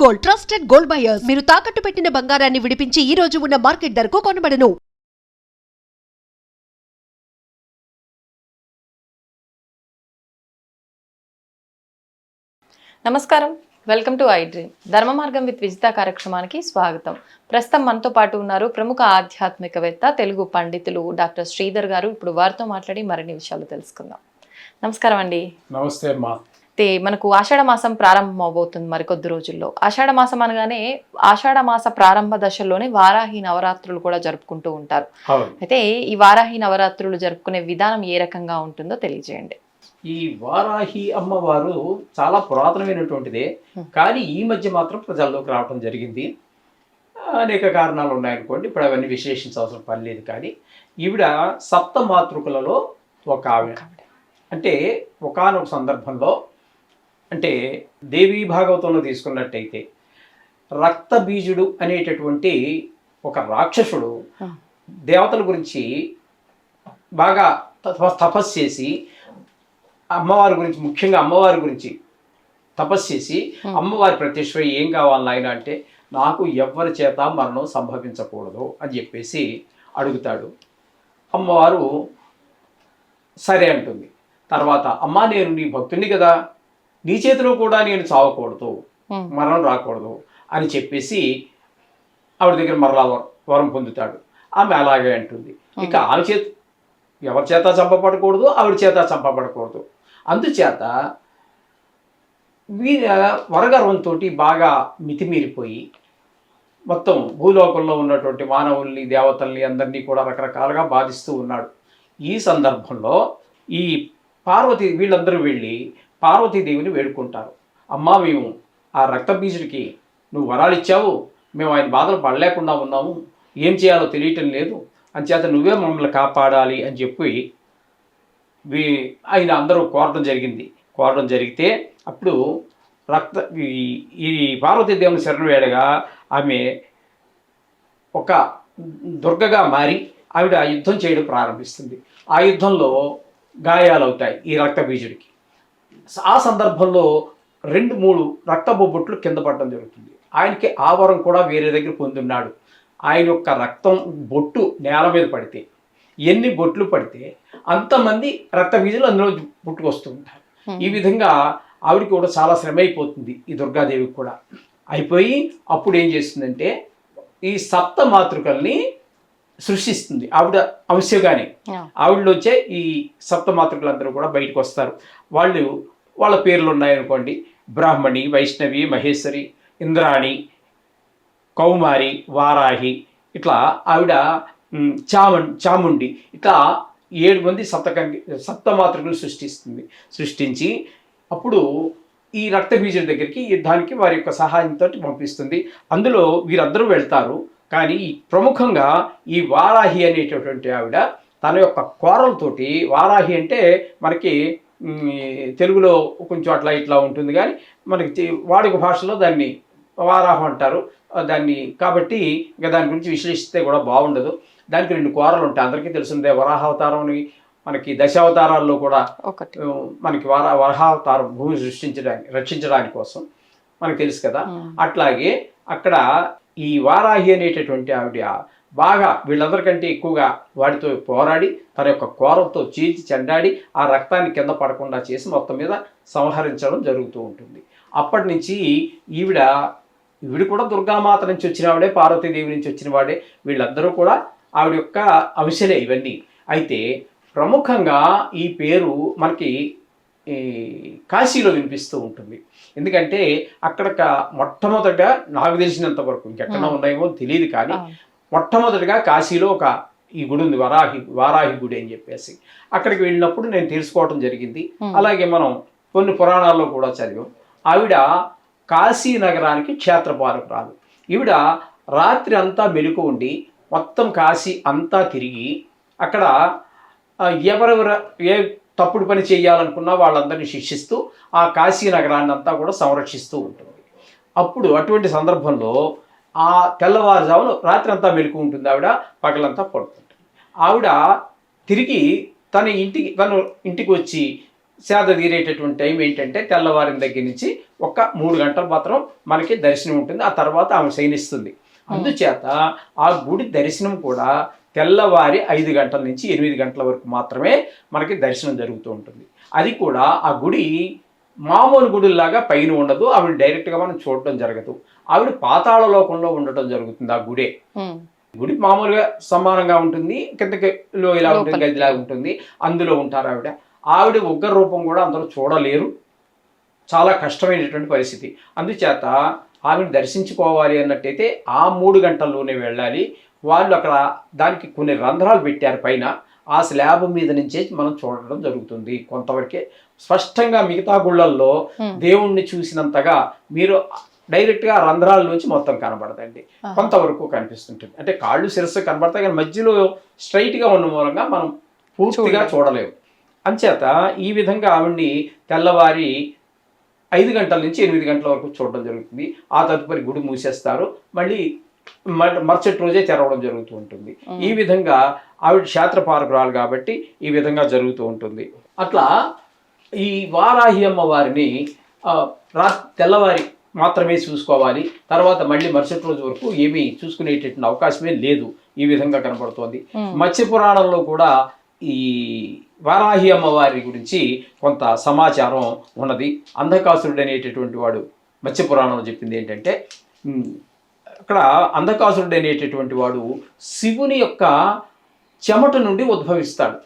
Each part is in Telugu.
Gold, trusted gold buyers. మీరు తాకట్టు పెట్టిన బంగారాన్ని విడిపించి ఈ రోజు ఉన్న మార్కెట్ ధరకు కొనబడను. నమస్కారం, వెల్కమ్ టు ఐ డ్రీమ్. ధర్మ మార్గం విత్ విజిత కార్యక్రమానికి స్వాగతం. ప్రస్తుతం మనతో పాటు ఉన్నారు ప్రముఖ ఆధ్యాత్మికవేత్త, తెలుగు పండితులు డాక్టర్ శ్రీధర్ గారు. ఇప్పుడు వారితో మాట్లాడి మరిన్ని విషయాలు తెలుసుకుందాం. నమస్కారం అండి. నమస్తే అమ్మా. అయితే మనకు ఆషాఢ మాసం ప్రారంభం అవబోతుంది మరికొద్ది రోజుల్లో. ఆషాఢ మాసం అనగానే ఆషాఢ మాస ప్రారంభ దశల్లోనే వారాహి నవరాత్రులు కూడా జరుపుకుంటూ ఉంటారు. అయితే ఈ వారాహి నవరాత్రులు జరుపుకునే విధానం ఏ రకంగా ఉంటుందో తెలియజేయండి. ఈ వారాహి అమ్మవారు చాలా పురాతనమైనటువంటిదే, కానీ ఈ మధ్య మాత్రం ప్రజల్లోకి రావడం జరిగింది. అనేక కారణాలు ఉన్నాయనుకోండి, ఇప్పుడు అవన్నీ విశ్లేషించవలసిన పని లేదు. కానీ ఈవిడ సప్త మాతృకులలో ఒక ఆవిడ. అంటే ఒకానొక సందర్భంలో, అంటే దేవీ భాగవతంలో తీసుకున్నట్టయితే రక్తబీజుడు అనేటటువంటి ఒక రాక్షసుడు దేవతల గురించి బాగా తపస్సు చేసి, అమ్మవారి గురించి, ముఖ్యంగా అమ్మవారి గురించి తపస్సు చేసి, అమ్మవారి ప్రత్యక్షమై ఏం కావాలి నాయన అంటే, నాకు ఎవ్వరి చేత మరణం సంభవించకూడదు అని చెప్పేసి అడుగుతాడు. అమ్మవారు సరే అంటుంది. తర్వాత, అమ్మ నేను నీ భక్తుని కదా, నీ చేతిలో కూడా నేను చావకూడదు, మరణం రాకూడదు అని చెప్పేసి ఆవిడ దగ్గర మరలా వరం పొందుతాడు. ఆమె అలాగే అంటుంది. ఇక ఆమె చేతి ఎవరి చేత చంపబడకూడదు, ఆవిడ చేత చంపబడకూడదు. అందుచేత వరగర్వంతో బాగా మితిమీరిపోయి మొత్తం భూలోకంలో ఉన్నటువంటి మానవుల్ని, దేవతల్ని అందరినీ కూడా రకరకాలుగా బాధిస్తూ ఉన్నాడు. ఈ సందర్భంలో ఈ పార్వతి వీళ్ళందరూ వెళ్ళి పార్వతీదేవిని వేడుకుంటారు. అమ్మా, మేము ఆ రక్తబీజుడికి నువ్వు వరాలు ఇచ్చావు, మేము ఆయన బాధలు పడలేకుండా ఉన్నాము, ఏం చేయాలో తెలియటం లేదు, అంచేత నువ్వే మమ్మల్ని కాపాడాలి అని చెప్పి ఆయన అందరూ కోరడం జరిగితే అప్పుడు ఈ పార్వతీదేవుని శరణు వేడగా ఆమె ఒక దుర్గగా మారి ఆవిడ యుద్ధం చేయడం ప్రారంభిస్తుంది. ఆ యుద్ధంలో గాయాలవుతాయి ఈ రక్తబీజుడికి. ఆ సందర్భంలో 2-3 రక్తబొబ్బొట్లు కింద పడడం జరుగుతుంది. ఆయనకి ఆ వరం కూడా వేరే దగ్గర పొందున్నాడు. ఆయన యొక్క రక్తం బొట్టు నేల మీద పడితే, ఎన్ని బొట్లు పడితే అంతమంది రక్తబీజులు అందులో పుట్టుకొస్తూ ఉంటారు. ఈ విధంగా ఆవిడకి కూడా చాలా శ్రమ అయిపోతుంది, ఈ దుర్గాదేవికి కూడా అయిపోయి అప్పుడు ఏం చేస్తుందంటే ఈ సప్త మాతృకల్ని సృష్టిస్తుంది. ఆవిడ అంశగానే ఆవిడలోంచే ఈ సప్త మాతృకలందరూ కూడా బయటకు వస్తారు. వాళ్ళ పేర్లు ఉన్నాయనుకోండి, బ్రాహ్మణి, వైష్ణవి, మహేశ్వరి, ఇంద్రాణి, కౌమారి, వారాహి, ఇట్లా ఆవిడ చాముండి, ఇట్లా 7 మంది సప్తమాతృకులు సృష్టించి అప్పుడు ఈ రక్తబీజుల దగ్గరికి యుద్ధానికి వారి యొక్క సహాయంతో పంపిస్తుంది. అందులో వీరందరూ వెళ్తారు. కానీ ప్రముఖంగా ఈ వారాహి అనేటటువంటి ఆవిడ తన యొక్క కోరలతోటి, వారాహి అంటే మనకి తెలుగులో కొంచెం అట్లా ఇట్లా ఉంటుంది, కానీ మనకి వాడుక భాషలో దాన్ని వారాహం అంటారు దాన్ని. కాబట్టి ఇంకా దాని గురించి విశ్లేషిస్తే కూడా బాగుండదు. దానికి 2 కోరలు ఉంటాయి, అందరికీ తెలిసిందే. వరాహావతారం మనకి దశావతారాల్లో కూడా మనకి వరాహావతారం భూమి రక్షించడానికి కోసం మనకు తెలుసు కదా. అట్లాగే అక్కడ ఈ వారాహి అనేటటువంటి ఆవిడ బాగా వీళ్ళందరికంటే ఎక్కువగా వాడితో పోరాడి తన యొక్క కోరలతో చీల్చి చెండాడి ఆ రక్తాన్ని కింద పడకుండా చేసి మొత్తం మీద సంహరించడం జరుగుతూ ఉంటుంది. అప్పటి నుంచి ఈవిడ కూడా దుర్గామాత నుంచి వచ్చిన వాడే, పార్వతీదేవి నుంచి వచ్చిన వాడే. వీళ్ళందరూ కూడా ఆవిడ యొక్క అంశలే ఇవన్నీ. అయితే ప్రముఖంగా ఈ పేరు మనకి కాశీలో వినిపిస్తూ ఉంటుంది. ఎందుకంటే అక్కడ మొట్టమొదటిగా నాకు తెలిసినంత వరకు, ఇంకెక్కడ ఉన్నాయేమో తెలియదు, కానీ మొట్టమొదటిగా కాశీలో ఈ గుడి ఉంది, వారాహి గుడి అని చెప్పేసి. అక్కడికి వెళ్ళినప్పుడు నేను తెలుసుకోవడం జరిగింది. అలాగే మనం కొన్ని పురాణాల్లో కూడా చదివాం. ఆవిడ కాశీ నగరానికి క్షేత్రపాలకురాలు. ఈవిడ రాత్రి అంతా మెలుకు ఉండి మొత్తం కాశీ అంతా తిరిగి అక్కడ ఎవరెవరు ఏ తప్పుడు పని చేయాలనుకున్నా వాళ్ళందరినీ శిక్షిస్తూ ఆ కాశీ నగరాన్ని అంతా కూడా సంరక్షిస్తూ ఉంటుంది. అప్పుడు అటువంటి సందర్భంలో ఆ తెల్లవారుజామున రాత్రి అంతా మెలుకు ఉంటుంది ఆవిడ, పగలంతా పడుతుంటుంది. ఆవిడ తిరిగి తన ఇంటికి వచ్చి సేద తీరేటటువంటి టైం ఏంటంటే తెల్లవారిన దగ్గర నుంచి ఒక 3 గంటలు మాత్రం మనకి దర్శనం ఉంటుంది. ఆ తర్వాత ఆమె శయనిస్తుంది. అందుచేత ఆ గుడి దర్శనం కూడా తెల్లవారి 5 గంటల నుంచి 8 గంటల వరకు మాత్రమే మనకి దర్శనం జరుగుతూ ఉంటుంది. అది కూడా ఆ గుడి మామూలు గుడిలాగా పైన ఉండదు. ఆవిడ డైరెక్ట్గా మనం చూడటం జరగదు. ఆవిడ పాతాళ లోకంలో ఉండటం జరుగుతుంది. ఆ గుడి మామూలుగా సమానంగా ఉంటుంది, కిందకి ఇలా ఉంటుంది, గదిలా ఉంటుంది, అందులో ఉంటారు ఆవిడ. ఆవిడ ఉగ్ర రూపం కూడా అందరూ చూడలేరు, చాలా కష్టమైనటువంటి పరిస్థితి. అందుచేత ఆవిడ దర్శించుకోవాలి అన్నట్టయితే ఆ 3 గంటల్లోనే వెళ్ళాలి. వాళ్ళు అక్కడ దానికి కొన్ని రంధ్రాలు పెట్టారు పైన, ఆ స్లాబ్ మీద నుంచే మనం చూడడం జరుగుతుంది. కొంతవరకే స్పష్టంగా మిగతా గుళ్ళల్లో దేవుణ్ణి చూసినంతగా మీరు డైరెక్ట్గా రంధ్రాల నుంచి మొత్తం కనబడదండి, కొంతవరకు కనిపిస్తుంటుంది. అంటే కాళ్ళు శిరస్సు కనబడతాయి కానీ మధ్యలో స్ట్రైట్గా ఉన్న మూలంగా మనం పూర్తిగా చూడలేము. అంచేత ఈ విధంగా ఆవిడ్ని తెల్లవారి 5 గంటల నుంచి 8 గంటల వరకు చూడడం జరుగుతుంది. ఆ తదుపరి గుడి మూసేస్తారు, మళ్ళీ మరుసటి రోజే తెరవడం జరుగుతూ ఉంటుంది. ఈ విధంగా ఆవిడ క్షేత్రపాలకురాలు కాబట్టి ఈ విధంగా జరుగుతూ ఉంటుంది. అట్లా ఈ వారాహి అమ్మవారిని తెల్లవారి మాత్రమే చూసుకోవాలి. తర్వాత మళ్ళీ మరుసటి రోజు వరకు ఏమీ చూసుకునేటటువంటి అవకాశమే లేదు. ఈ విధంగా కనబడుతోంది. మత్స్య పురాణంలో కూడా ఈ వారాహి అమ్మవారి గురించి కొంత సమాచారం ఉన్నది. అంధకాసురుడు అనేటటువంటి వాడు మత్స్య పురాణంలో చెప్పింది ఏంటంటే, అక్కడ అంధకాసురుడు అనేటటువంటి వాడు శివుని యొక్క చెమట నుండి ఉద్భవిస్తాడు.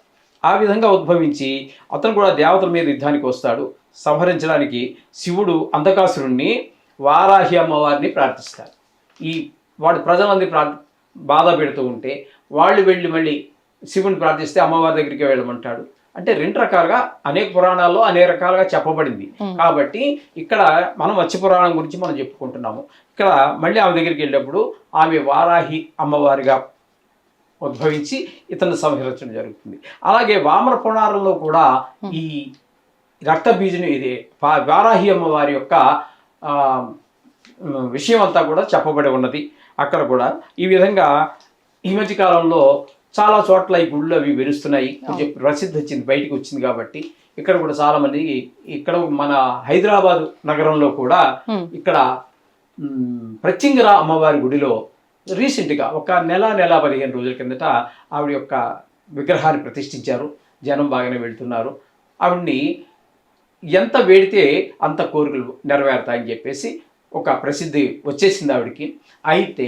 ఆ విధంగా ఉద్భవించి అతను కూడా దేవతల మీద యుద్ధానికి వస్తాడు. సంహరించడానికి శివుడు అంధకాసురుణ్ణి వారాహి అమ్మవారిని ప్రార్థిస్తారు. వాడు ప్రజలందరి బాధ పెడుతూ ఉంటే వాళ్ళు వెళ్ళి మళ్ళీ శివుని ప్రార్థిస్తే అమ్మవారి దగ్గరికి వెళ్ళమంటాడు. అంటే 2 రకాలుగా అనేక పురాణాల్లో అనేక రకాలుగా చెప్పబడింది. కాబట్టి ఇక్కడ మనం మత్స్య పురాణం గురించి మనం చెప్పుకుంటున్నాము. ఇక్కడ మళ్ళీ ఆమె దగ్గరికి వెళ్ళినప్పుడు ఆమె వారాహి అమ్మవారిగా ఉద్భవించి ఇతను సంహరించడం జరుగుతుంది. అలాగే వామన పురాణంలో కూడా ఈ రక్త బీజుని ఇది వారాహి అమ్మవారి యొక్క విషయం అంతా కూడా చెప్పబడి ఉన్నది. అక్కడ కూడా ఈ విధంగా ఈ మధ్య కాలంలో చాలా చోట్ల ఈ గుళ్ళు అవి వెలుస్తున్నాయి, కొంచెం ప్రసిద్ధి వచ్చింది, బయటకు వచ్చింది. కాబట్టి ఇక్కడ కూడా చాలా మంది, ఇక్కడ మన హైదరాబాద్ నగరంలో కూడా ఇక్కడ ప్రత్యంగర అమ్మవారి గుడిలో రీసెంట్గా ఒక నెల 15 రోజుల కిందట ఆవిడ యొక్క విగ్రహాన్ని ప్రతిష్ఠించారు. జనం బాగానే వెళ్తున్నారు. ఆవిడ్ని ఎంత వేడితే అంత కోరికలు నెరవేరుతాయని చెప్పేసి ఒక ప్రసిద్ధి వచ్చేసింది ఆవిడికి. అయితే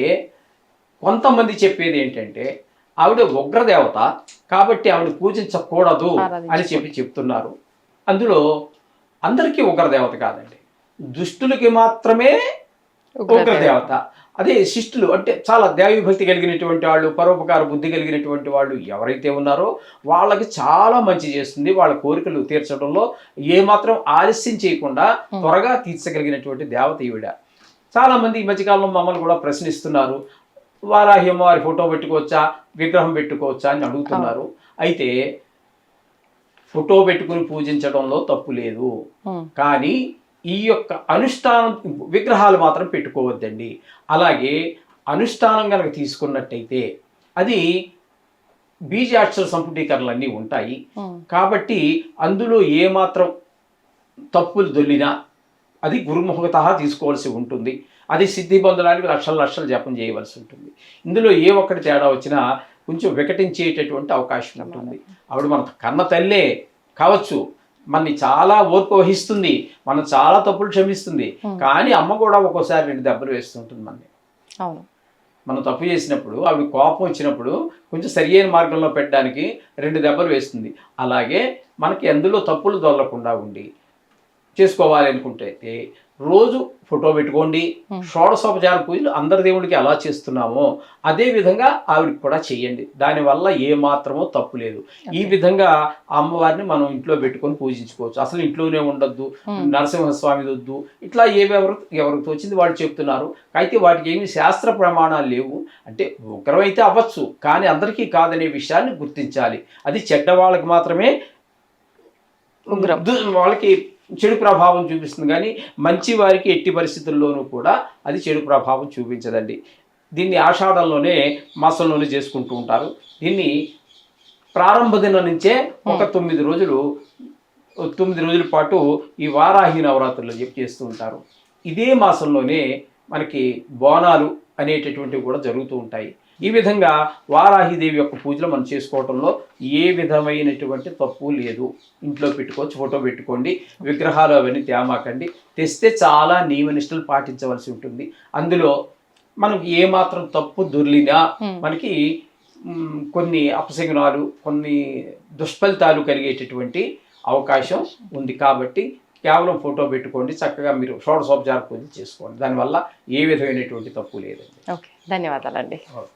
కొంతమంది చెప్పేది ఏంటంటే ఆవిడ ఉగ్రదేవత కాబట్టి ఆవిడ పూజించకూడదు అని చెప్తున్నారు. అందులో అందరికీ ఉగ్రదేవత కాదండి, దుష్టులకి మాత్రమే ఉగ్రదేవత. అదే శిష్టులు అంటే చాలా దైవభక్తి కలిగినటువంటి వాళ్ళు, పరోపకార బుద్ధి కలిగినటువంటి వాళ్ళు ఎవరైతే ఉన్నారో వాళ్ళకి చాలా మంచి చేస్తుంది. వాళ్ళ కోరికలు తీర్చడంలో ఏమాత్రం ఆలస్యం చేయకుండా త్వరగా తీర్చగలిగినటువంటి దేవత ఈవిడ. చాలామంది ఈ మధ్యకాలంలో మమ్మల్ని కూడా ప్రశ్నిస్తున్నారు, వారాహి అమ్మవారి ఫోటో పెట్టుకోవచ్చా, విగ్రహం పెట్టుకోవచ్చా అని అడుగుతున్నారు. అయితే ఫోటో పెట్టుకుని పూజించడంలో తప్పు లేదు, కానీ ఈ యొక్క అనుష్ఠానం విగ్రహాలు మాత్రం పెట్టుకోవద్దండి. అలాగే అనుష్ఠానం కనుక తీసుకున్నట్టయితే అది బీజాక్షర సంపుటీకరణలన్నీ ఉంటాయి. కాబట్టి అందులో ఏమాత్రం తప్పులు దొల్లినా అది గురుముఖత తీసుకోవాల్సి ఉంటుంది. అది సిద్ధి పొందడానికి లక్షలు జపం చేయవలసి ఉంటుంది. ఇందులో ఏ ఒక్కటి తేడా వచ్చినా కొంచెం వికటించేటటువంటి అవకాశం ఉంటుంది. ఆవిడ మన కన్న తల్లే కావచ్చు, మనని చాలా ఓర్పు వహిస్తుంది, మనం చాలా తప్పులు క్షమిస్తుంది. కానీ అమ్మ కూడా ఒక్కోసారి 2 దెబ్బలు వేస్తుంటుంది మనని. అవును, మనం తప్పు చేసినప్పుడు ఆవిడ కోపం వచ్చినప్పుడు కొంచెం సరియైన మార్గంలో పెట్టడానికి 2 దెబ్బలు వేస్తుంది. అలాగే మనకి ఎందులో తప్పులు దొరలకుండా ఉండి చేసుకోవాలి అనుకుంటే రోజు ఫోటో పెట్టుకోండి. షోడశోపచార పూజలు అందరి దేవుడికి ఎలా చేస్తున్నామో అదే విధంగా ఆవిడకి కూడా చేయండి. దానివల్ల ఏ మాత్రమో తప్పు లేదు. ఈ విధంగా అమ్మవారిని మనం ఇంట్లో పెట్టుకొని పూజించుకోవచ్చు. అసలు ఇంట్లోనే ఉండొద్దు, నరసింహస్వామి వద్దు, ఇట్లా ఎవరికి వచ్చింది వాళ్ళు చెప్తున్నారు. అయితే వాటికి ఏమి శాస్త్ర ప్రమాణాలు లేవు. అంటే ఉగ్రమైతే అవ్వచ్చు, కానీ అందరికీ కాదనే విషయాన్ని గుర్తించాలి. అది చెడ్డ వాళ్ళకి మాత్రమే వాళ్ళకి చెడు ప్రభావం చూపిస్తుంది, కానీ మంచి వారికి ఎట్టి పరిస్థితుల్లోనూ కూడా అది చెడు ప్రభావం చూపించదండి. దీన్ని ఆషాఢంలోనే మాసంలోనే చేసుకుంటూ ఉంటారు. దీన్ని ప్రారంభ దినం నుంచే ఒక 9 రోజులు 9 రోజుల పాటు ఈ వారాహి నవరాత్రులు చేస్తూ ఉంటారు. ఇదే మాసంలోనే మనకి బోనాలు అనేటటువంటివి కూడా జరుగుతూ ఉంటాయి. ఈ విధంగా వారాహిదేవి యొక్క పూజలు మనం చేసుకోవటంలో ఏ విధమైనటువంటి తప్పు లేదు. ఇంట్లో పెట్టుకోవచ్చు, ఫోటో పెట్టుకోండి, విగ్రహాలు అవన్నీ తేమాకండి. తెస్తే చాలా నియమనిష్టలు పాటించవలసి ఉంటుంది. అందులో మనకి ఏమాత్రం తప్పు దొర్లినా మనకి కొన్ని అపశకునాలు, కొన్ని దుష్ఫలితాలు కలిగేటటువంటి అవకాశం ఉంది. కాబట్టి కేవలం ఫోటో పెట్టుకోండి, చక్కగా మీరు షోడశోపచార పూజ చేసుకోండి. దానివల్ల ఏ విధమైనటువంటి తప్పు లేదండి. ఓకే, ధన్యవాదాలండి. ఓకే.